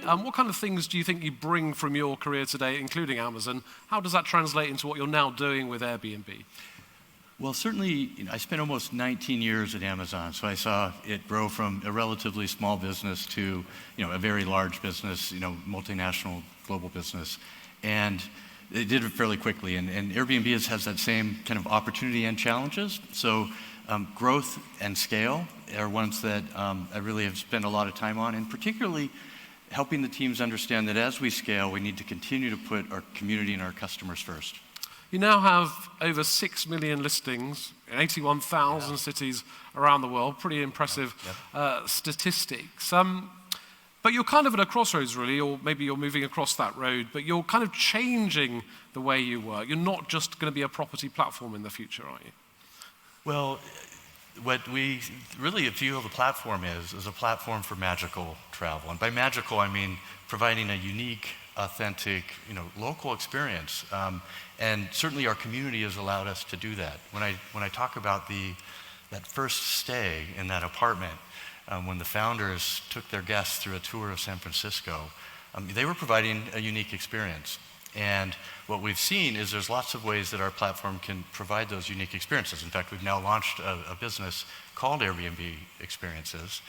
what kind of things do you think you bring from your career today, including Amazon? How does that translate into what you're now doing with Airbnb? Well, certainly, I spent almost 19 years at Amazon, so I saw it grow from a relatively small business to, a very large business, multinational global business, and they did it fairly quickly. And Airbnb has that same kind of opportunity and challenges. So growth and scale are ones that I really have spent a lot of time on, and particularly helping the teams understand that as we scale, we need to continue to put our community and our customers first. You now have over 6 million listings in 81,000 cities around the world. Pretty impressive statistics. But you're kind of at a crossroads, really, or maybe you're moving across that road, but you're kind of changing the way you work. You're not just going to be a property platform in the future, are you? Well, what we really feel the platform is a platform for magical travel. And by magical, I mean providing a unique, authentic, local experience. And certainly our community has allowed us to do that. When I talk about that first stay in that apartment, when the founders took their guests through a tour of San Francisco, they were providing a unique experience. And what we've seen is there's lots of ways that our platform can provide those unique experiences. In fact, we've now launched a business called Airbnb Experiences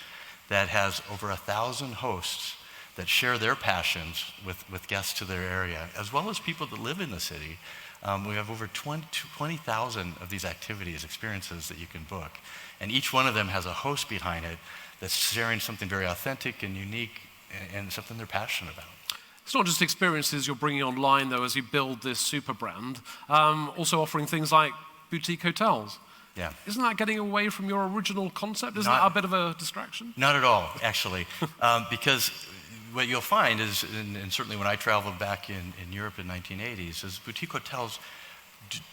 that has over 1,000 hosts that share their passions with guests to their area, as well as people that live in the city. We have over 20,000 of these activities, experiences that you can book. And each one of them has a host behind it that's sharing something very authentic and unique and something they're passionate about. It's not just experiences you're bringing online, though, as you build this super brand, also offering things like boutique hotels. Yeah. Isn't that getting away from your original concept? Isn't that a bit of a distraction? Not at all, actually, because what you'll find is, and certainly when I traveled back in Europe in the 1980s, is boutique hotels,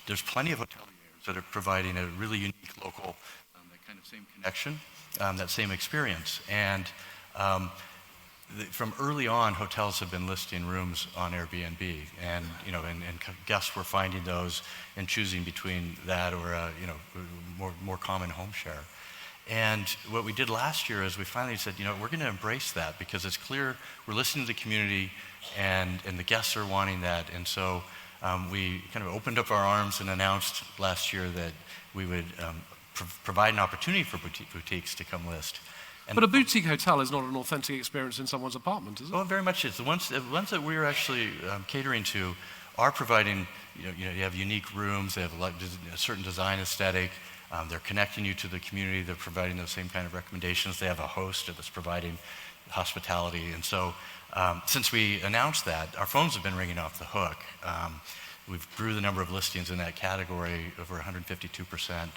there's plenty of hoteliers that are providing a really unique local, that kind of same connection, that same experience. And from early on, hotels have been listing rooms on Airbnb, and guests were finding those and choosing between that or a more common home share. And what we did last year is we finally said, we're going to embrace that because it's clear we're listening to the community and the guests are wanting that. And so we kind of opened up our arms and announced last year that we would provide an opportunity for boutiques to come list. But a boutique hotel is not an authentic experience in someone's apartment, is it? Well, very much is. The ones that we're actually catering to are providing, you have unique rooms, they have a certain design aesthetic, they're connecting you to the community, they're providing those same kind of recommendations, they have a host that's providing hospitality. And so since we announced that, our phones have been ringing off the hook. We've grew the number of listings in that category over 152%.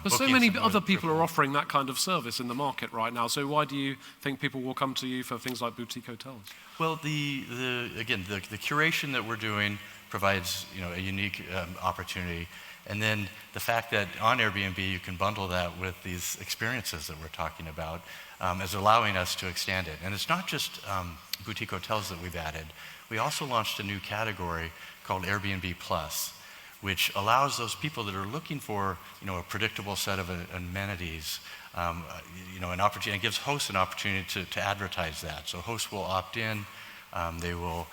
But so many other people are offering that kind of service in the market right now. So why do you think people will come to you for things like boutique hotels? Well, the curation that we're doing provides a unique opportunity, and then the fact that on Airbnb you can bundle that with these experiences that we're talking about is allowing us to extend it. And it's not just boutique hotels that we've added. We also launched a new category called Airbnb Plus, which allows those people that are looking for, a predictable set of amenities, an opportunity. It gives hosts an opportunity to advertise that. So hosts will opt in, they will,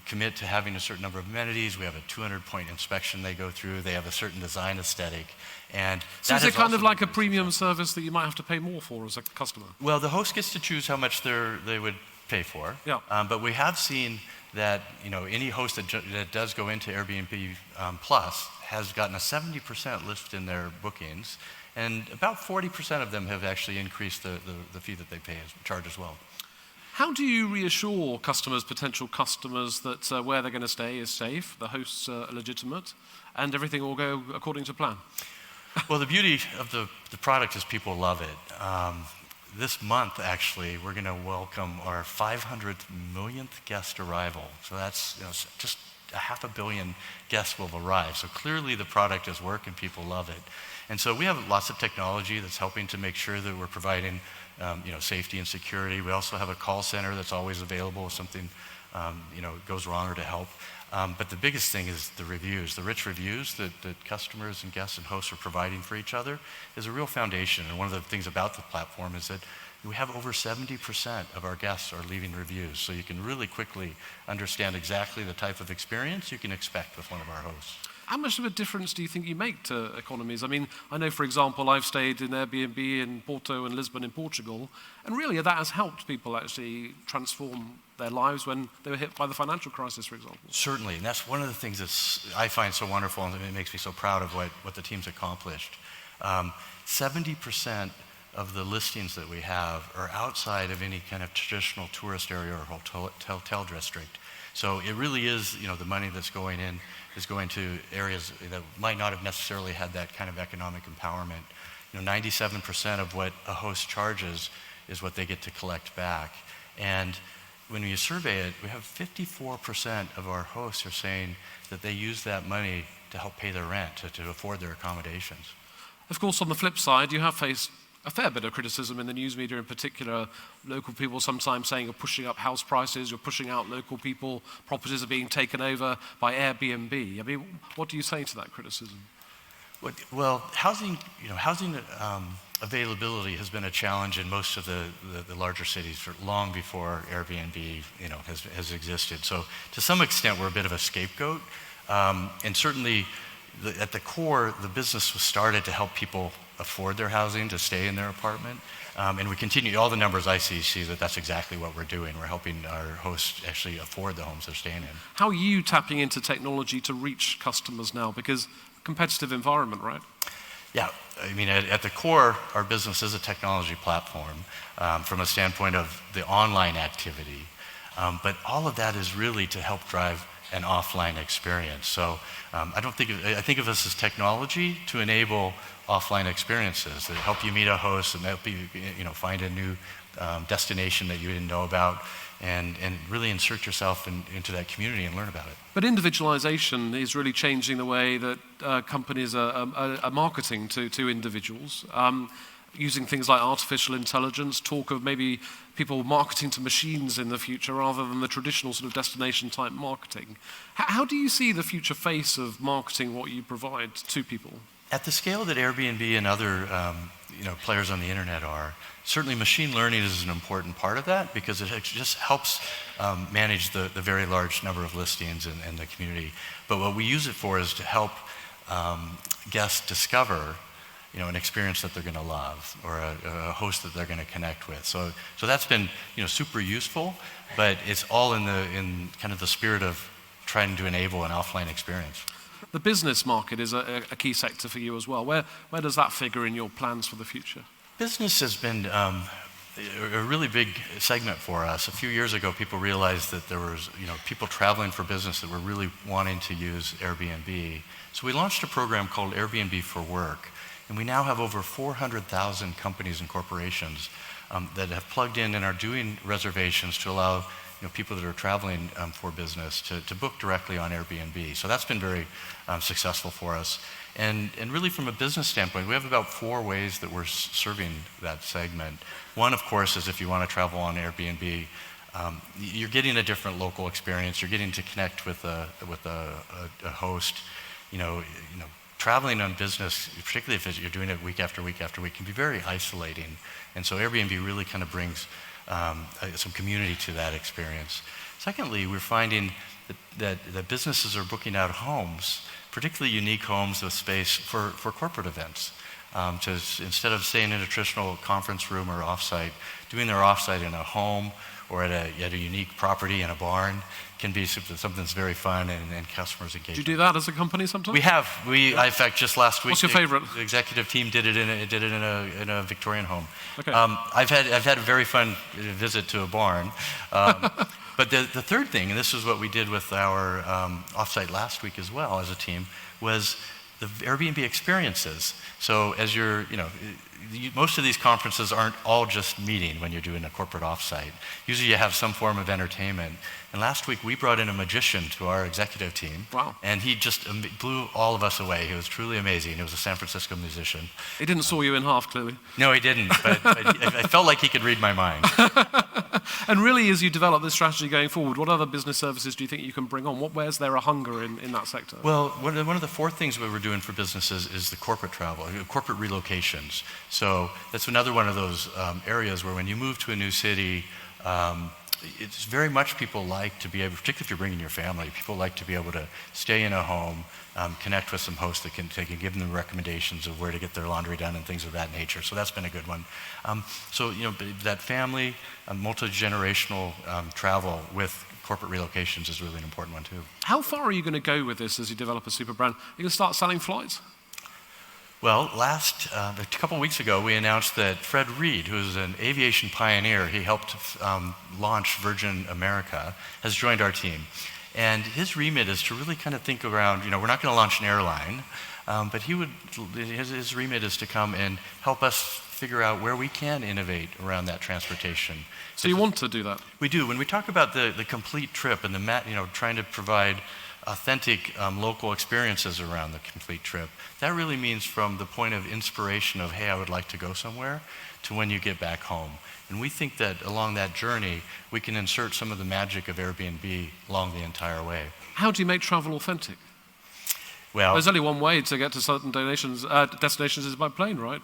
commit to having a certain number of amenities. We have a 200-point inspection they go through. They have a certain design aesthetic, and so is it kind of like a premium service that you might have to pay more for as a customer? Well, the host gets to choose how much they would pay for. Yeah. But we have seen that any host that does go into Airbnb Plus has gotten a 70% lift in their bookings, and about 40% of them have actually increased the fee that they charge as well. How do you reassure potential customers, that where they're going to stay is safe, the hosts are legitimate, and everything will go according to plan? Well, the beauty of the product is people love it. This month, actually, we're going to welcome our 500th millionth guest arrival. So that's just 500 million guests will arrive. So clearly the product is working, people love it. And so we have lots of technology that's helping to make sure that we're providing safety and security. We also have a call center that's always available if something goes wrong or to help. But the biggest thing is the reviews. The rich reviews that customers and guests and hosts are providing for each other is a real foundation. And one of the things about the platform is that we have over 70% of our guests are leaving reviews. So you can really quickly understand exactly the type of experience you can expect with one of our hosts. How much of a difference do you think you make to Economies? I mean, I know, for example, I've stayed in Airbnb in Porto and Lisbon in Portugal, and really that has helped people actually transform their lives when they were hit by the financial crisis, for example. Certainly, and that's one of the things that I find so wonderful, and it makes me so proud of what the team's accomplished. 70% of the listings that we have are outside of any kind of traditional tourist area or hotel district. So it really is, the money that's going in is going to areas that might not have necessarily had that kind of economic empowerment. 97% of what a host charges is what they get to collect back. And when you survey it, we have 54% of our hosts are saying that they use that money to help pay their rent, to afford their accommodations. Of course, on the flip side, you have faced a fair bit of criticism in the news media in particular. Local people sometimes saying you're pushing up house prices, you're pushing out local people, properties are being taken over by Airbnb. I mean, what do you say to that criticism? Well, housing availability has been a challenge in most of the larger cities for long before Airbnb has existed. So to some extent, we're a bit of a scapegoat. And certainly, at the core, the business was started to help people afford their housing, to stay in their apartment. And we continue, all the numbers I see that that's exactly what we're doing. We're helping our hosts actually afford the homes they're staying in. How are you tapping into technology to reach customers now? Because competitive environment, right? Yeah, I mean, at the core, our business is a technology platform from a standpoint of the online activity. But all of that is really to help drive an offline experience. So I think of us as technology to enable offline experiences that help you meet a host and help you, find a new destination that you didn't know about, and really insert yourself into that community and learn about it. But individualization is really changing the way that companies are marketing to individuals. Using things like artificial intelligence, talk of maybe people marketing to machines in the future rather than the traditional sort of destination type marketing. How do you see the future face of marketing what you provide to people? At the scale that Airbnb and other players on the internet are, certainly machine learning is an important part of that because it just helps manage the very large number of listings in the community. But what we use it for is to help guests discover an experience that they're going to love or a host that they're going to connect with. So that's been super useful, but it's all in kind of the spirit of trying to enable an offline experience. The business market is a key sector for you as well. Where does that figure in your plans for the future? Business has been a really big segment for us. A few years ago, people realized that there was people traveling for business that were really wanting to use Airbnb. So we launched a program called Airbnb for Work. And we now have over 400,000 companies and corporations that have plugged in and are doing reservations to allow people that are traveling for business to book directly on Airbnb. So that's been very successful for us. And really from a business standpoint, we have about 4 ways that we're serving that segment. One, of course, is if you want to travel on Airbnb, you're getting a different local experience. You're getting to connect with a host. Traveling on business, particularly if you're doing it week after week after week, can be very isolating. And so Airbnb really kind of brings some community to that experience. Secondly, we're finding that businesses are booking out homes, particularly unique homes with space for corporate events. Instead of staying in a traditional conference room or offsite, doing their offsite in a home or at a unique property in a barn can be something that's very fun and customers engage. Do you do that as a company sometimes? We have. In fact, just last week, what's your favorite? The executive team did it in a Victorian home. Okay. I've had a very fun visit to a barn. But the third thing, and this is what we did with our offsite last week as well as a team, was the Airbnb Experiences. So as most of these conferences aren't all just meeting when you're doing a corporate offsite. Usually you have some form of entertainment. And last week we brought in a magician to our executive team. Wow. And he just blew all of us away. He was truly amazing. He was a San Francisco musician. He didn't saw you in half, clearly. No, he didn't, but I felt like he could read my mind. And really, as you develop this strategy going forward, what other business services do you think you can bring on? Where's there a hunger in that sector? Well, one of the four things we were doing for businesses is the corporate travel, corporate relocations. So that's another one of those areas where when you move to a new city, it's very much people like to be able, particularly if you're bringing your family, people like to be able to stay in a home, connect with some hosts that can give them recommendations of where to get their laundry done and things of that nature. So that's been a good one. So that family, multi-generational travel with corporate relocations is really an important one too. How far are you going to go with this as you develop a super brand? Are you going to start selling flights? Well, a couple of weeks ago, we announced that Fred Reed, who's an aviation pioneer, he helped launch Virgin America, has joined our team. And his remit is to really kind of think around, we're not going to launch an airline, but his remit is to come and help us figure out where we can innovate around that transportation. So you want to do that? We do. When we talk about the complete trip and trying to provide authentic local experiences around the complete trip, that really means from the point of inspiration of, hey, I would like to go somewhere, to when you get back home. And we think that along that journey, we can insert some of the magic of Airbnb along the entire way. How do you make travel authentic? Well, there's only one way to get to certain destinations is by plane, right?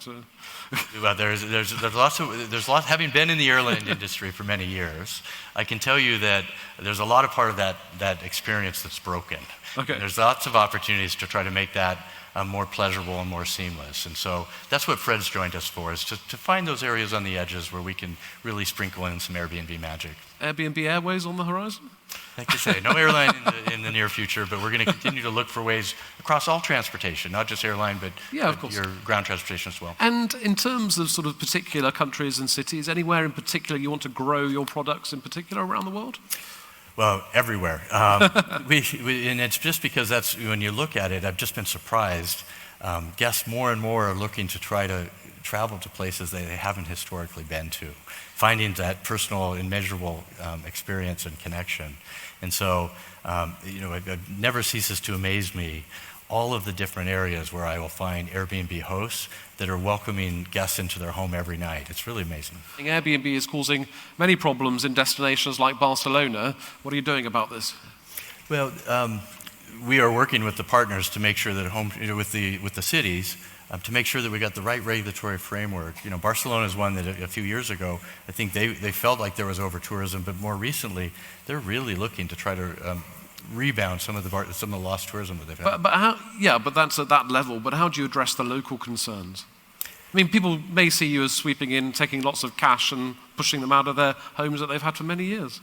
Well, there's lots. Having been in the airline industry for many years, I can tell you that there's a lot of part of that experience that's broken. Okay. There's lots of opportunities to try to make that more pleasurable and more seamless. And so that's what Fred's joined us for, is to find those areas on the edges where we can really sprinkle in some Airbnb magic. Airbnb Airways on the horizon? Like I say, no airline in the near future, but we're going to continue to look for ways across all transportation, not just airline, but of course, your ground transportation as well. And in terms of sort of particular countries and cities, anywhere in particular you want to grow your products in particular around the world? Well, everywhere. And it's just because that's, when you look at it, I've just been surprised. Guests more and more are looking to try to travel to places they haven't historically been to, finding that personal and measurable experience and connection. And so, it never ceases to amaze me all of the different areas where I will find Airbnb hosts that are welcoming guests into their home every night. It's really amazing. Airbnb is causing many problems in destinations like Barcelona. What are you doing about this? Well, we are working with the partners to make sure that with the cities, to make sure that we got the right regulatory framework. Barcelona is one that a few years ago, I think they felt like there was over-tourism, but more recently, they're really looking to try to rebound some of the lost tourism that they've had. But that's at that level. But how do you address the local concerns? I mean, people may see you as sweeping in, taking lots of cash and pushing them out of their homes that they've had for many years.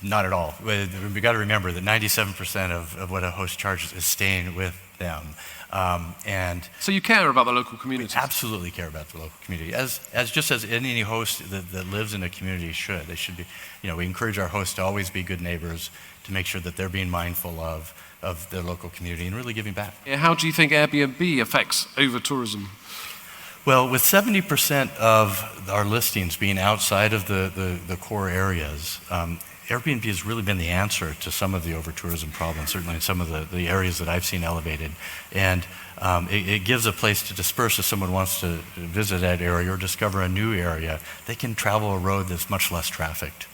Not at all. We've got to remember that 97% of what a host charges is staying with them. So you care about the local community? We absolutely care about the local community, as any host that lives in a community should. They should be. We encourage our hosts to always be good neighbors, to make sure that they're being mindful of their local community and really giving back. How do you think Airbnb affects over-tourism? Well, with 70% of our listings being outside of the core areas, Airbnb has really been the answer to some of the over-tourism problems, certainly in some of the areas that I've seen elevated. And it gives a place to disperse if someone wants to visit that area or discover a new area. They can travel a road that's much less trafficked.